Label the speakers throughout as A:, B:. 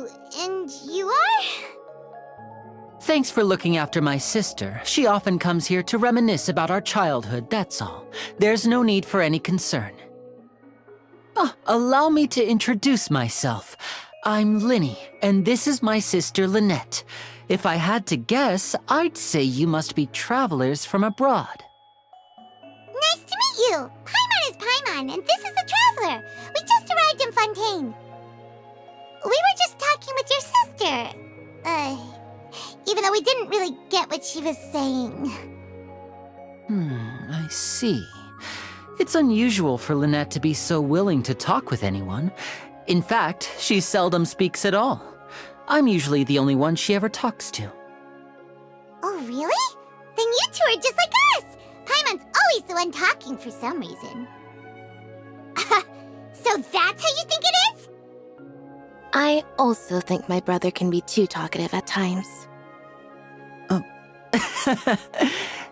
A: Oh, and you are?
B: Thanks for looking after my sister. She often comes here to reminisce about our childhood, that's all. There's no need for any concern. Allow me to introduce myself. I'm Linny, and this is my sister Lynette. If I had to guess, I'd say you must be travelers from abroad.
A: Nice to meet you! Paimon is Paimon, and this is the Traveler. We just arrived in Fontaine. We were just talking with your sister. Even though we didn't really get what she was saying.
B: I see. It's unusual for Lynette to be so willing to talk with anyone. In fact, she seldom speaks at all. I'm usually the only one she ever talks to.
A: Oh, really? Then you two are just like us! Paimon's always the one talking for some reason. So that's how you think it is?
C: I also think my brother can be too talkative at times.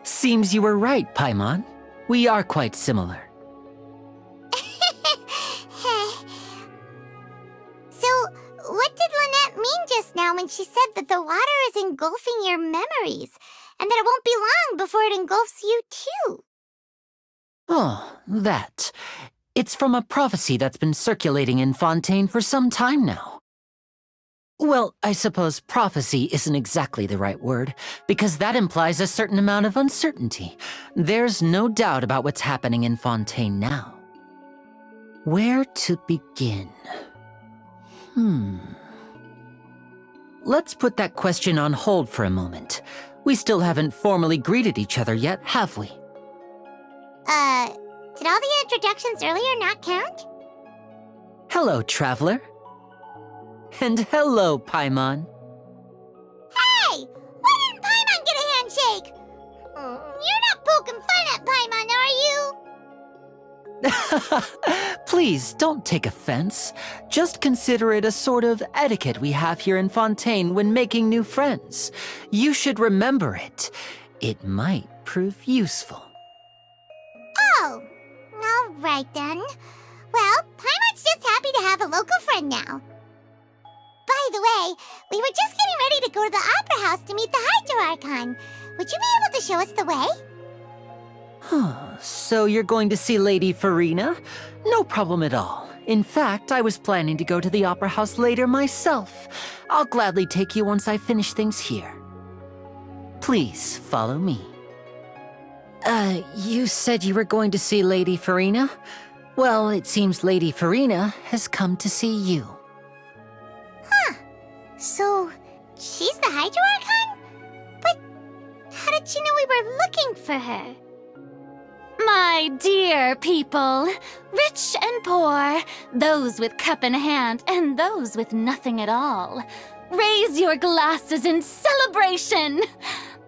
B: Seems you were right, Paimon. We are quite similar.
A: So, what did Lynette mean just now when she said that the water is engulfing your memories, and that it won't be long before it engulfs you too?
B: Oh, that. It's from a prophecy that's been circulating in Fontaine for some time now. Well, I suppose prophecy isn't exactly the right word, because that implies a certain amount of uncertainty. There's no doubt about what's happening in Fontaine now. Where to begin? Let's put that question on hold for a moment. We still haven't formally greeted each other yet, have we?
A: Did all the introductions earlier not count?
B: Hello, Traveler. And hello, Paimon.
A: Hey! Why didn't Paimon get a handshake? You're not poking fun at Paimon, are you?
B: Please, don't take offense. Just consider it a sort of etiquette we have here in Fontaine when making new friends. You should remember it. It might prove useful.
A: Oh, all right then. Well, Paimon's just happy to have a local friend now. By the way, we were just getting ready to go to the Opera House to meet the Hydro Archon. Would you be able to show us the way?
B: So you're going to see Lady Farina? No problem at all. In fact, I was planning to go to the Opera House later myself. I'll gladly take you once I finish things here. Please, follow me. You said you were going to see Lady Farina? Well, it seems Lady Farina has come to see you.
A: Huh. So, she's the Hydro Archon? But how did she know we were looking for her?
D: My dear people, rich and poor, those with cup in hand and those with nothing at all, raise your glasses in celebration!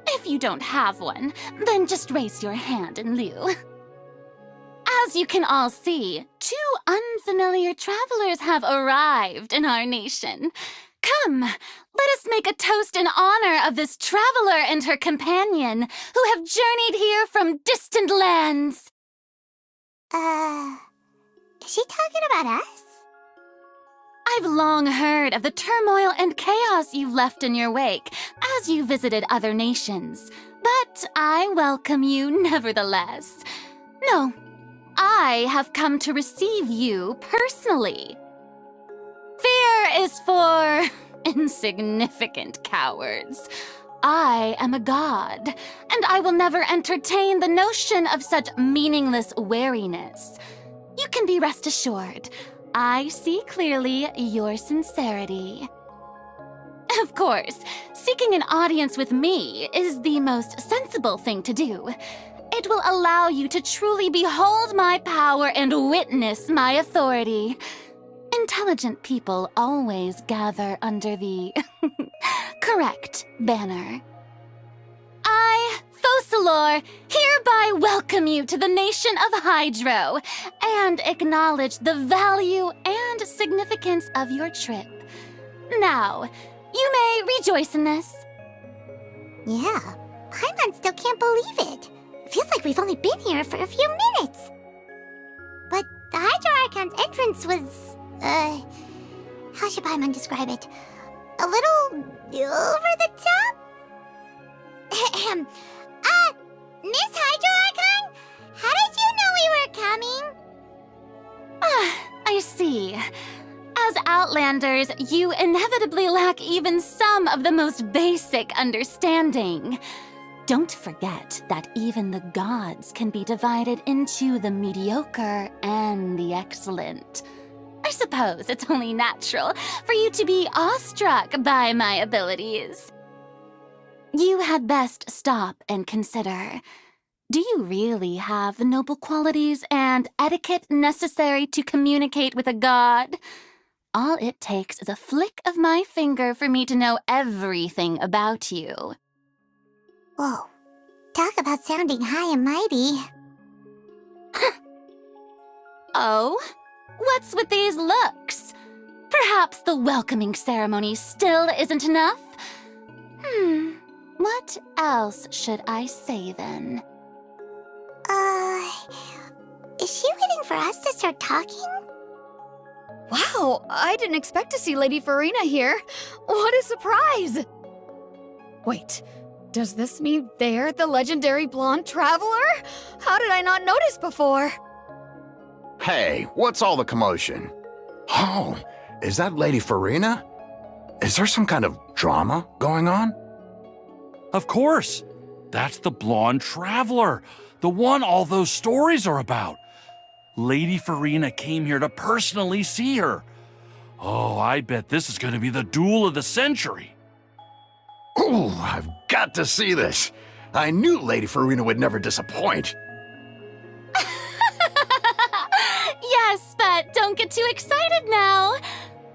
D: If you don't have one, then just raise your hand in lieu. As you can all see, two unfamiliar travelers have arrived in our nation. Come, let us make a toast in honor of this traveler and her companion who have journeyed here from distant lands.
A: Is she talking about us?
D: I've long heard of the turmoil and chaos you've left in your wake as you visited other nations, but I welcome you nevertheless. No, I have come to receive you personally. Fear is for insignificant cowards. I am a god, and I will never entertain the notion of such meaningless wariness. You can be rest assured, I see clearly your sincerity. Of course, seeking an audience with me is the most sensible thing to do. It will allow you to truly behold my power and witness my authority. Intelligent people always gather under the correct banner. I, Focalor, hereby welcome you to the nation of Hydro and acknowledge the value and significance of your trip. Now, you may rejoice in this.
A: Yeah, Paimon still can't believe it. Feels like we've only been here for a few minutes. But the Hydro Archon's entrance was, how should Paimon describe it? a little over the top? Miss Hydro Archon, how did you know we were coming?
D: I see. As Outlanders, you inevitably lack even some of the most basic understanding. Don't forget that even the gods can be divided into the mediocre and the excellent. I suppose it's only natural for you to be awestruck by my abilities. You had best stop and consider. Do you really have the noble qualities and etiquette necessary to communicate with a god? All it takes is a flick of my finger for me to know everything about you.
A: Whoa, talk about sounding high and mighty.
D: Oh? What's with these looks? Perhaps the welcoming ceremony still isn't enough? What else should I say then?
A: Is she waiting for us to start talking?
E: Wow, I didn't expect to see Lady Farina here. What a surprise! Wait, does this mean they're the legendary blonde traveler? How did I not notice before?
F: Hey, what's all the commotion? Oh, is that Lady Farina? Is there some kind of drama going on?
G: Of course. That's the blonde traveler, the one all those stories are about. Lady Farina came here to personally see her. Oh, I bet this is going to be the duel of the century.
F: Ooh, I've got to see this. I knew Lady Farina would never disappoint.
D: Yes, but don't get too excited now.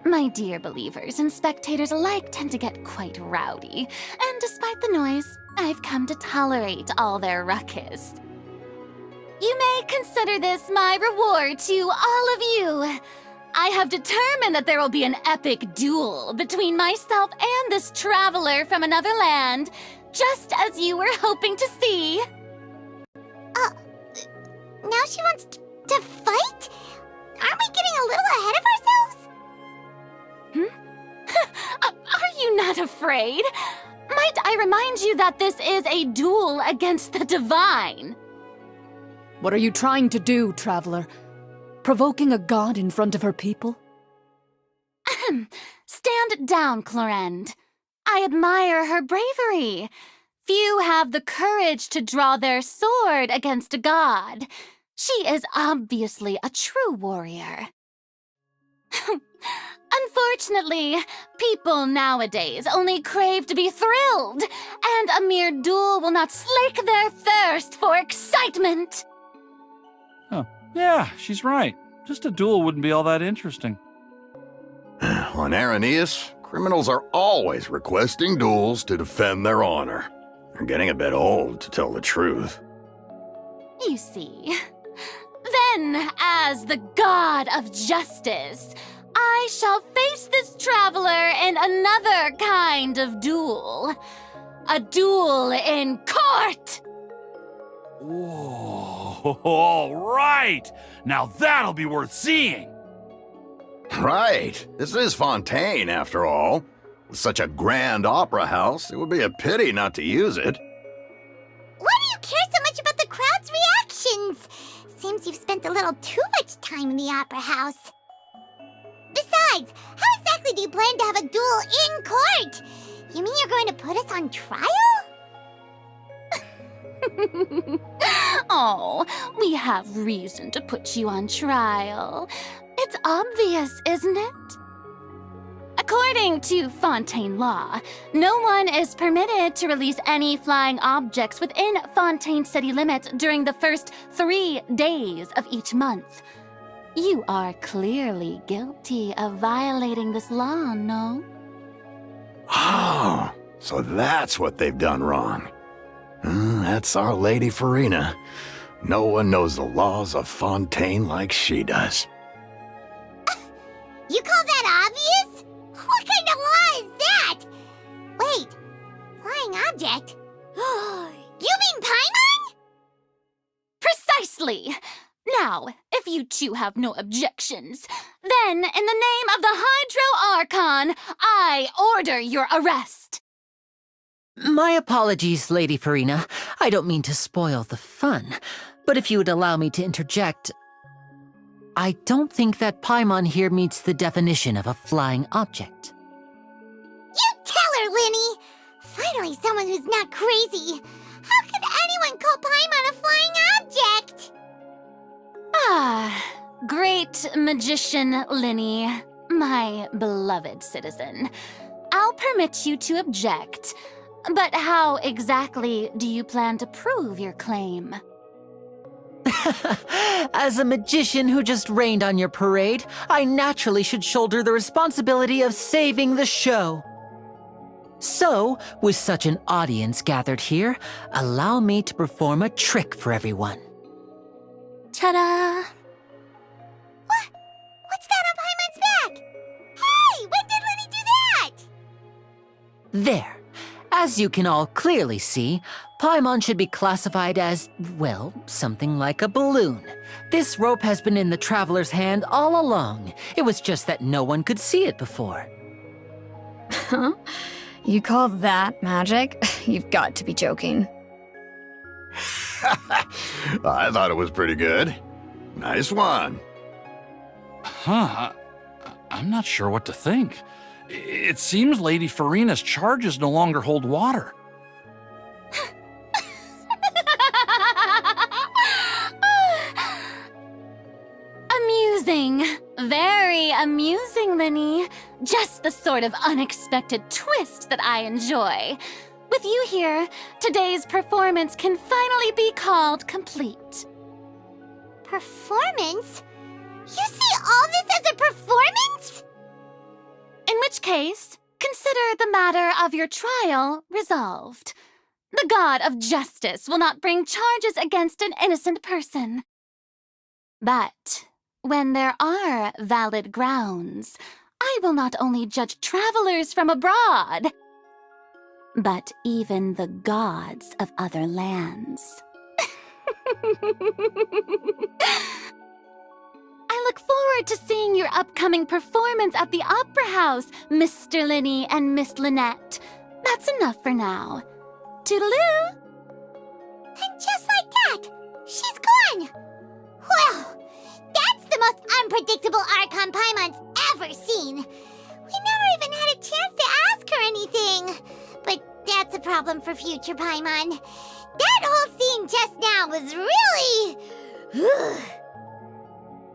D: My dear believers and spectators alike tend to get quite rowdy, and despite the noise, I've come to tolerate all their ruckus. You may consider this my reward to all of you. I have determined that there will be an epic duel between myself and this traveler from another land, just as you were hoping to see.
A: Now she wants to fight? Aren't we getting a little ahead of ourselves?
D: Are you not afraid? Might I remind you that this is a duel against the divine?
H: What are you trying to do, traveler? Provoking a god in front of her people?
D: Stand down, Clorend. I admire her bravery. Few have the courage to draw their sword against a god. She is obviously a true warrior. Unfortunately, people nowadays only crave to be thrilled, and a mere duel will not slake their thirst for excitement.
G: Oh, yeah, she's right. Just a duel wouldn't be all that interesting.
F: On Araneus, criminals are always requesting duels to defend their honor. They're getting a bit old, to tell the truth.
D: You see. Then, as the god of justice, I shall face this traveler in another kind of duel. A duel in court!
G: Whoa, all right! Now that'll be worth seeing!
F: Right. This is Fontaine, after all. With such a grand opera house, it would be a pity not to use it.
A: Why do you care so much about the crowd's reactions? Seems you've spent a little too much time in the opera house. Besides, how exactly do you plan to have a duel in court? You mean you're going to put us on trial?
D: Oh, we have reason to put you on trial. It's obvious, isn't it? According to Fontaine law, no one is permitted to release any flying objects within Fontaine city limits during the first 3 days of each month. You are clearly guilty of violating this law, no?
F: Oh, so that's what they've done wrong. That's our Lady Farina. No one knows the laws of Fontaine like she does.
A: You call that obvious? What kind of law is that? Wait, flying object? You mean Paimon?
D: Precisely! Now, if you two have no objections, Then, in the name of the Hydro Archon, I order your arrest.
B: My apologies, Lady Farina. I don't mean to spoil the fun, but if you would allow me to interject, I don't think that Paimon here meets the definition of a flying object.
A: You tell her, Linny! Finally someone who's not crazy. How could anyone call Paimon a flying object?
D: Ah, great magician Linny, my beloved citizen. I'll permit you to object, but how exactly do you plan to prove your claim?
B: As a magician who just rained on your parade, I naturally should shoulder the responsibility of saving the show. So, with such an audience gathered here, allow me to perform a trick for everyone.
C: Ta-da!
A: What's that on Paimon's back? Hey, when did Linny do that?
B: There. As you can all clearly see, Paimon should be classified as, well, something like a balloon. This rope has been in the Traveler's hand all along. It was just that no one could see it before.
E: Huh? You call that magic? You've got to be joking.
F: I thought it was pretty good. Nice one.
G: Huh. I'm not sure what to think. It seems Lady Farina's charges no longer hold water.
D: Amusing. Very amusing, Linny. Just the sort of unexpected twist that I enjoy. With you here, today's performance can finally be called complete.
A: Performance? You see all this as a performance?
D: In which case, consider the matter of your trial resolved. The god of justice will not bring charges against an innocent person. But when there are valid grounds, I will not only judge travelers from abroad, but even the gods of other lands. I look forward to seeing your upcoming performance at the Opera House, Mr. Linny and Miss Lynette. That's enough for now. Toodaloo!
A: And just like that, she's gone. Well, that's the most unpredictable Archon Paimon's ever seen. We never even had a chance to ask her anything. But that's a problem for future Paimon. That whole scene just now was really...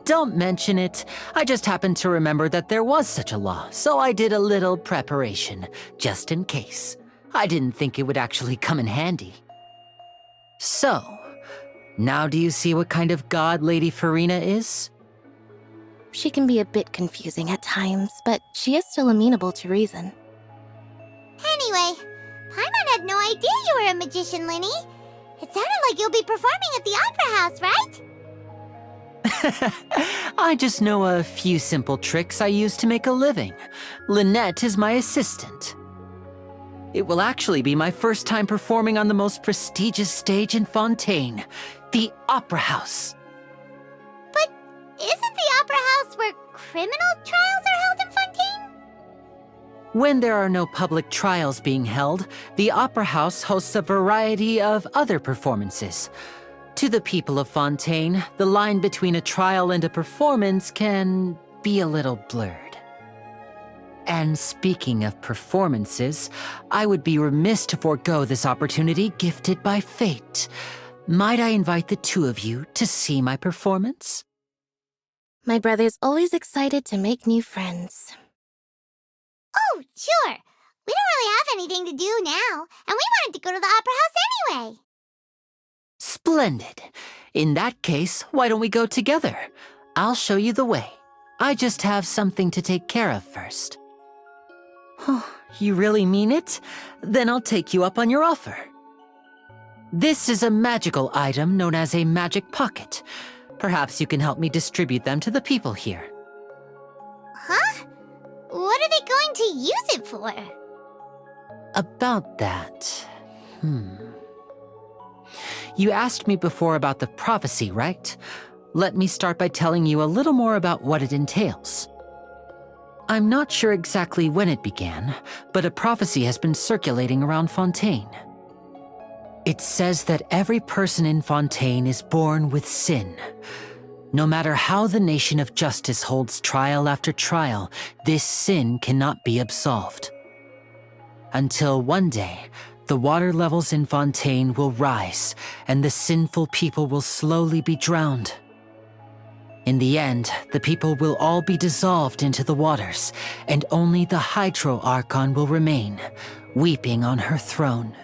B: Don't mention it. I just happened to remember that there was such a law, so I did a little preparation, just in case. I didn't think it would actually come in handy. So, now do you see what kind of god Lady Farina is?
C: She can be a bit confusing at times, but she is still amenable to reason.
A: Anyway, Paimon had no idea you were a magician, Linny. It sounded like you'll be performing at the Opera House, right?
B: I just know a few simple tricks I use to make a living. Lynette is my assistant. It will actually be my first time performing on the most prestigious stage in Fontaine, the Opera House.
A: But isn't the Opera House where criminal trials are held in Fontaine?
B: When there are no public trials being held, the Opera House hosts a variety of other performances. To the people of Fontaine, the line between a trial and a performance can be a little blurred. And speaking of performances, I would be remiss to forego this opportunity gifted by fate. Might I invite the two of you to see my performance?
C: My brother's always excited to make new friends.
A: Oh, sure. We don't really have anything to do now, and we wanted to go to the Opera House anyway.
B: Splendid. In that case, why don't we go together? I'll show you the way. I just have something to take care of first. Oh, you really mean it? Then I'll take you up on your offer. This is a magical item known as a magic pocket. Perhaps you can help me distribute them to the people here.
A: Huh? What are they going to use it for?
B: About that, You asked me before about the prophecy, right? Let me start by telling you a little more about what it entails. I'm not sure exactly when it began, but a prophecy has been circulating around Fontaine. It says that every person in Fontaine is born with sin. No matter how the nation of justice holds trial after trial, this sin cannot be absolved. Until one day, the water levels in Fontaine will rise, and the sinful people will slowly be drowned. In the end, the people will all be dissolved into the waters, and only the Hydro Archon will remain, weeping on her throne.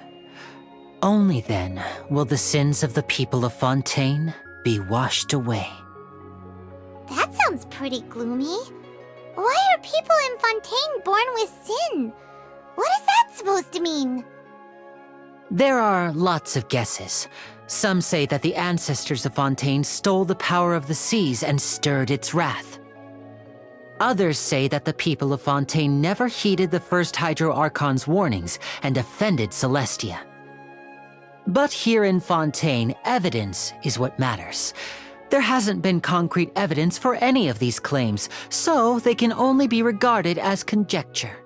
B: Only then will the sins of the people of Fontaine be washed away.
A: That sounds pretty gloomy. Why are people in Fontaine born with sin? What is that supposed to mean?
B: There are lots of guesses. Some say that the ancestors of Fontaine stole the power of the seas and stirred its wrath. Others say that the people of Fontaine never heeded the first Hydro Archon's warnings and offended Celestia. But here in Fontaine, evidence is what matters. There hasn't been concrete evidence for any of these claims, so they can only be regarded as conjecture.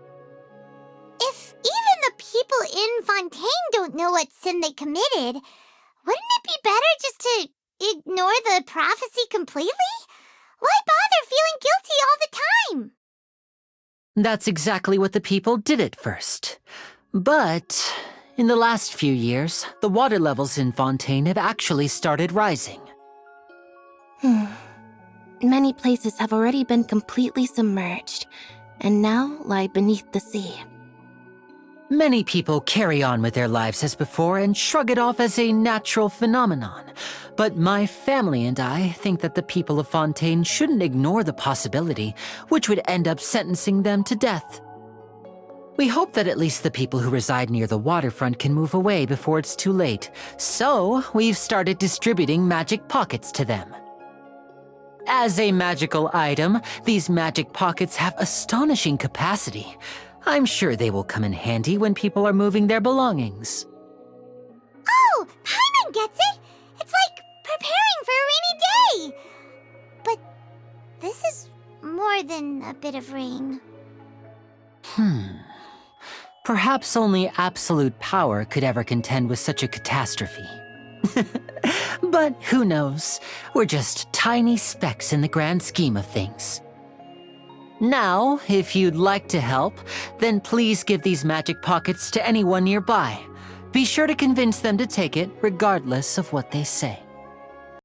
A: If even the people in Fontaine don't know what sin they committed, wouldn't it be better just to ignore the prophecy completely? Why bother feeling guilty all the time?
B: That's exactly what the people did at first. But in the last few years, the water levels in Fontaine have actually started rising.
C: Many places have already been completely submerged, and now lie beneath the sea.
B: Many people carry on with their lives as before and shrug it off as a natural phenomenon. But my family and I think that the people of Fontaine shouldn't ignore the possibility, which would end up sentencing them to death. We hope that at least the people who reside near the waterfront can move away before it's too late. So we've started distributing magic pockets to them. As a magical item, these magic pockets have astonishing capacity. I'm sure they will come in handy when people are moving their belongings.
A: Oh, Paimon gets it! It's like preparing for a rainy day! But this is more than a bit of rain.
B: Perhaps only absolute power could ever contend with such a catastrophe. But who knows? We're just tiny specks in the grand scheme of things. Now, if you'd like to help, then please give these magic pockets to anyone nearby. Be sure to convince them to take it, regardless of what they say.